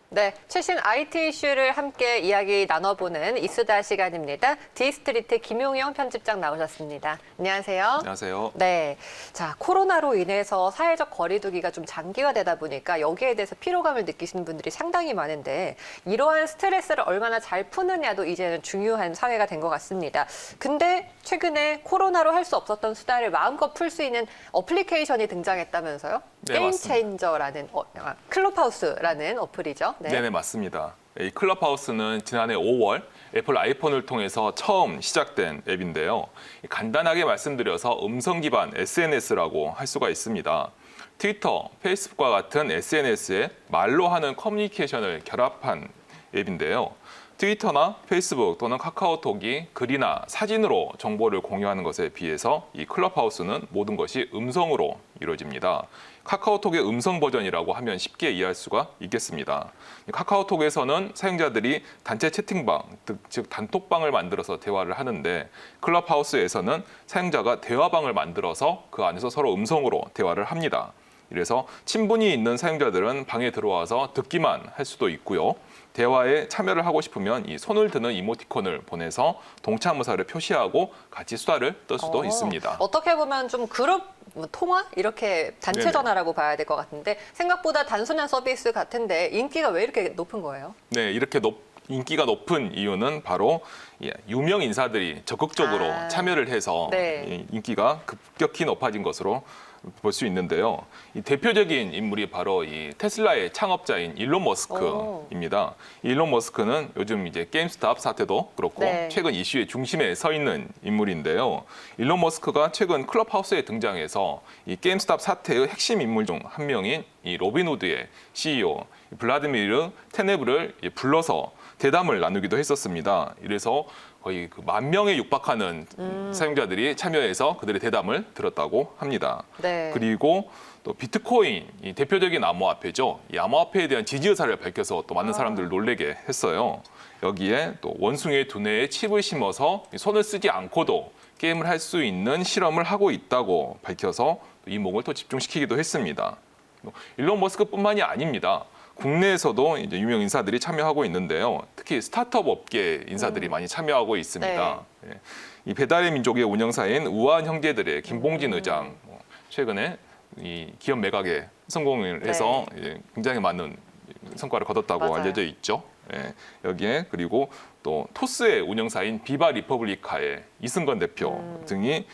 네, 최신 IT 이슈를 함께 이야기 나눠보는 이수다 시간입니다. 디스트리트 김용영 편집장 나오셨습니다. 안녕하세요. 안녕하세요. 네, 자 코로나로 인해서 사회적 거리두기가 좀 장기화되다 보니까 여기에 대해서 피로감을 느끼시는 분들이 상당히 많은데 이러한 스트레스를 얼마나 잘 푸느냐도 이제는 중요한 사회가 된 것 같습니다. 근데 최근에 코로나로 할 수 없었던 수다를 마음껏 풀 수 있는 어플리케이션이 등장했다면서요? 네, 게임 맞습니다. 체인저라는 클럽하우스라는 어플이죠. 네, 맞습니다. 이 클럽하우스는 지난해 5월 애플 아이폰을 통해서 처음 시작된 앱인데요. 간단하게 말씀드려서 음성 기반 SNS라고 할 수가 있습니다. 트위터, 페이스북과 같은 SNS에 말로 하는 커뮤니케이션을 결합한 앱인데요. 트위터나 페이스북 또는 카카오톡이 글이나 사진으로 정보를 공유하는 것에 비해서 이 클럽하우스는 모든 것이 음성으로 이루어집니다. 카카오톡의 음성 버전이라고 하면 쉽게 이해할 수가 있겠습니다. 카카오톡에서는 사용자들이 단체 채팅방, 즉 단톡방을 만들어서 대화를 하는데 클럽하우스에서는 사용자가 대화방을 만들어서 그 안에서 서로 음성으로 대화를 합니다. 그래서 친분이 있는 사용자들은 방에 들어와서 듣기만 할 수도 있고요. 대화에 참여를 하고 싶으면 이 손을 드는 이모티콘을 보내서 동참 의사를 표시하고 같이 수다를 떨 수도 있습니다. 어떻게 보면 좀 그룹 통화? 이렇게 단체 네네. 전화라고 봐야 될 것 같은데 생각보다 단순한 서비스 같은데 인기가 왜 이렇게 높은 거예요? 네, 이렇게 인기가 높은 이유는 바로 유명 인사들이 적극적으로 참여를 해서 네. 인기가 급격히 높아진 것으로 볼 수 있는데요. 이 대표적인 인물이 바로 이 테슬라의 창업자인 일론 머스크입니다. 일론 머스크는 요즘 이제 게임스탑 사태도 그렇고 네. 최근 이슈의 중심에 서 있는 인물인데요. 일론 머스크가 최근 클럽하우스에 등장해서 이 게임스탑 사태의 핵심 인물 중 한 명인 이 로빈후드의 CEO 블라디미르 테네브를 불러서 대담을 나누기도 했었습니다. 이래서 거의 그 10,000명에 육박하는 사용자들이 참여해서 그들의 대담을 들었다고 합니다. 네. 그리고 또 비트코인, 이 대표적인 암호화폐죠. 이 암호화폐에 대한 지지 의사를 밝혀서 또 많은 사람들을 놀래게 했어요. 여기에 또 원숭이의 두뇌에 칩을 심어서 손을 쓰지 않고도 게임을 할 수 있는 실험을 하고 있다고 밝혀서 이목을 더 집중시키기도 했습니다. 일론 머스크뿐만이 아닙니다. 국내에서도 이제 유명 인사들이 참여하고 있는데요. 특히 스타트업 업계 인사들이 많이 참여하고 있습니다. 예. 이 배달의 민족의 운영사인 우아한 형제들의 김봉진 의장 최근에 이 기업 매각에 성공을 해서 이제 굉장히 많은 성과를 거뒀다고 맞아요. 알려져 있죠. 예. 여기에 그리고 또 토스의 운영사인 비바 리퍼블리카의 이승건 대표 등이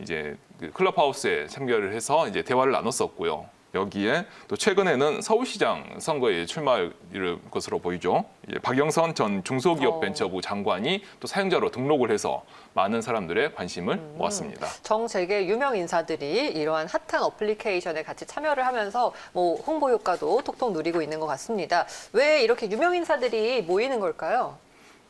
이제 그 클럽하우스에 참여를 해서 이제 대화를 나눴었고요. 여기에 또 최근에는 서울시장 선거에 출마할 것으로 보이죠. 이제 박영선 전 중소기업벤처부 장관이 또 사용자로 등록을 해서 많은 사람들의 관심을 모았습니다. 정재계 유명 인사들이 이러한 핫한 어플리케이션에 같이 참여를 하면서 뭐 홍보 효과도 톡톡 누리고 있는 것 같습니다. 왜 이렇게 유명 인사들이 모이는 걸까요?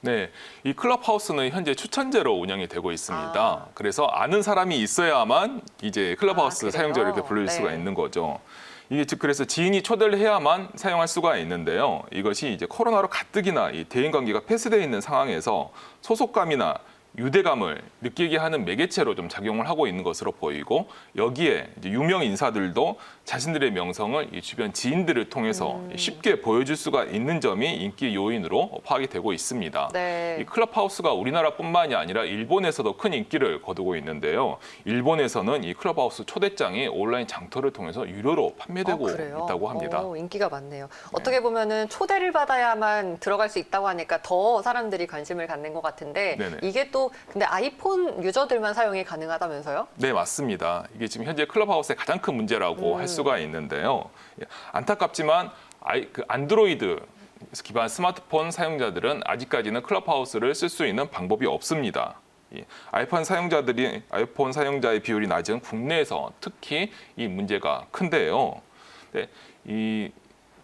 네, 이 클럽하우스는 현재 추천제로 운영이 되고 있습니다. 그래서 아는 사람이 있어야만 이제 클럽하우스 그래요? 사용자를 이렇게 부를 네. 수가 있는 거죠. 이게 즉 그래서 지인이 초대를 해야만 사용할 수가 있는데요. 이것이 이제 코로나로 가뜩이나 이 대인 관계가 폐쇄되어 있는 상황에서 소속감이나 유대감을 느끼게 하는 매개체로 좀 작용을 하고 있는 것으로 보이고 여기에 이제 유명 인사들도 자신들의 명성을 이 주변 지인들을 통해서 쉽게 보여줄 수가 있는 점이 인기 요인으로 파악이 되고 있습니다. 네. 이 클럽하우스가 우리나라뿐만이 아니라 일본에서도 큰 인기를 거두고 있는데요. 일본에서는 이 클럽하우스 초대장이 온라인 장터를 통해서 유료로 판매되고 그래요? 있다고 합니다. 인기가 많네요. 어떻게 보면은 초대를 받아야만 들어갈 수 있다고 하니까 더 사람들이 관심을 갖는 것 같은데 네네. 이게 또 근데 아이폰 유저들만 사용이 가능하다면서요? 네, 맞습니다. 이게 지금 현재 클럽하우스의 가장 큰 문제라고 할 수가 있는데요. 안타깝지만 그 안드로이드 기반 스마트폰 사용자들은 아직까지는 클럽하우스를 쓸 수 있는 방법이 없습니다. 아이폰 사용자의 비율이 낮은 국내에서 특히 이 문제가 큰데요. 네, 이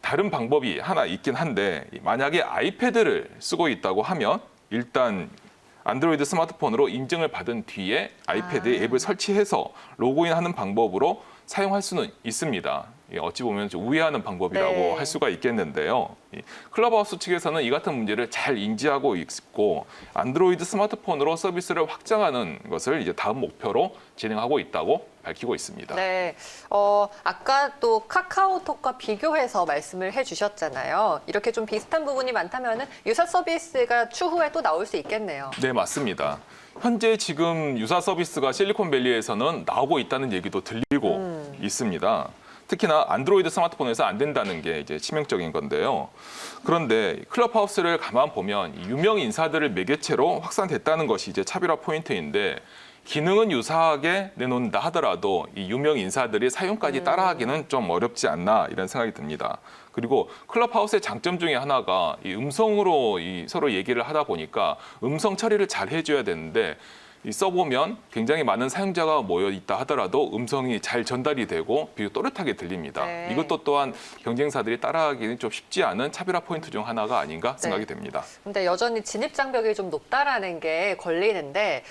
다른 방법이 하나 있긴 한데 만약에 아이패드를 쓰고 있다고 하면 일단 안드로이드 스마트폰으로 인증을 받은 뒤에 아이패드에 앱을 설치해서 로그인하는 방법으로 사용할 수는 있습니다. 어찌 보면 좀 우회하는 방법이라고 네. 할 수가 있겠는데요. 이 클럽하우스 측에서는 이 같은 문제를 잘 인지하고 있고 안드로이드 스마트폰으로 서비스를 확장하는 것을 이제 다음 목표로 진행하고 있다고 밝히고 있습니다. 네, 아까 또 카카오톡과 비교해서 말씀을 해주셨잖아요. 이렇게 좀 비슷한 부분이 많다면 유사 서비스가 추후에 또 나올 수 있겠네요. 네, 맞습니다. 현재 지금 유사 서비스가 실리콘밸리에서는 나오고 있다는 얘기도 들리고 있습니다. 특히나 안드로이드 스마트폰에서 안 된다는 게 이제 치명적인 건데요. 그런데 클럽하우스를 가만 보면 유명 인사들을 매개체로 확산됐다는 것이 이제 차별화 포인트인데 기능은 유사하게 내놓는다 하더라도 이 유명 인사들이 사용까지 따라하기는 좀 어렵지 않나 이런 생각이 듭니다. 그리고 클럽하우스의 장점 중에 하나가 이 음성으로 서로 얘기를 하다 보니까 음성 처리를 잘 해줘야 되는데 써보면 굉장히 많은 사용자가 모여 있다 하더라도 음성이 잘 전달이 되고 비교 또렷하게 들립니다. 네. 이것도 또한 경쟁사들이 따라하기는 좀 쉽지 않은 차별화 포인트 중 하나가 아닌가 생각이 됩니다. 근데 여전히 진입 장벽이 좀 높다라는 게 걸리는데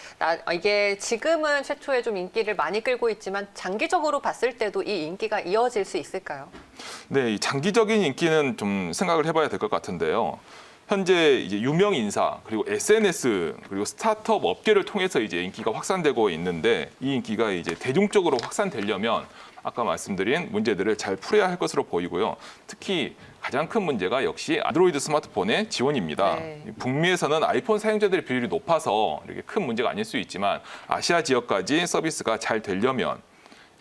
이게 지금은 최초에 좀 인기를 많이 끌고 있지만 장기적으로 봤을 때도 이 인기가 이어질 수 있을까요? 네, 이 장기적인 인기는 좀 생각을 해봐야 될 것 같은데요. 현재 이제 유명 인사 그리고 SNS 그리고 스타트업 업계를 통해서 이제 인기가 확산되고 있는데 이 인기가 이제 대중적으로 확산되려면 아까 말씀드린 문제들을 잘 풀어야 할 것으로 보이고요. 특히 가장 큰 문제가 역시 안드로이드 스마트폰의 지원입니다. 네. 북미에서는 아이폰 사용자들의 비율이 높아서 이렇게 큰 문제가 아닐 수 있지만 아시아 지역까지 서비스가 잘 되려면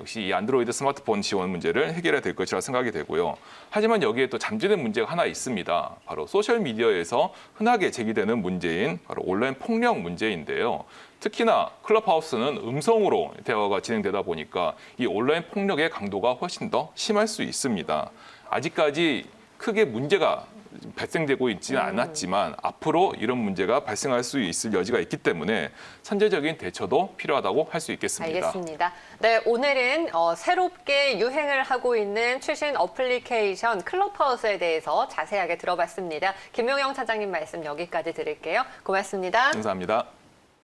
역시 이 안드로이드 스마트폰 지원 문제를 해결해야 될 것이라 생각이 되고요. 하지만 여기에 또 잠재된 문제가 하나 있습니다. 바로 소셜미디어에서 흔하게 제기되는 문제인 바로 온라인 폭력 문제인데요. 특히나 클럽하우스는 음성으로 대화가 진행되다 보니까 이 온라인 폭력의 강도가 훨씬 더 심할 수 있습니다. 아직까지 크게 문제가 발생되고 있지는 않았지만 앞으로 이런 문제가 발생할 수 있을 여지가 있기 때문에 선제적인 대처도 필요하다고 할 수 있겠습니다. 알겠습니다. 네, 오늘은 새롭게 유행을 하고 있는 최신 어플리케이션 클럽하우스에 대해서 자세하게 들어봤습니다. 김용영 차장님 말씀 여기까지 드릴게요. 고맙습니다. 감사합니다.